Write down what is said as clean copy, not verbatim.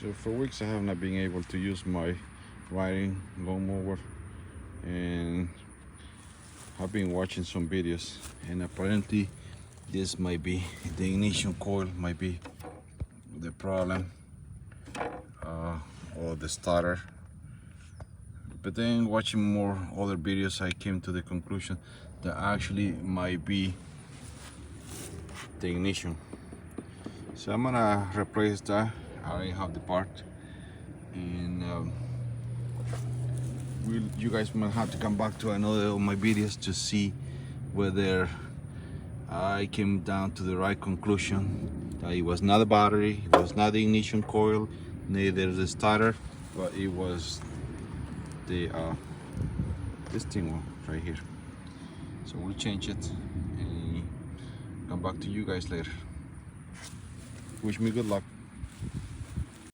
So for weeks I have not been able to use my riding lawnmower, and I've been watching some videos, and apparently this might be the ignition coil, might be the problem, or the starter. But then watching more other videos, I came to the conclusion that actually might be the ignition. So I'm gonna replace that. I already have the part, and you guys might have to come back to another of my videos to see whether I came down to the right conclusion that it was not a battery, it was not the ignition coil, neither the starter, but it was the this thing right here. So we'll change it and come back to you guys later. Wish me good luck.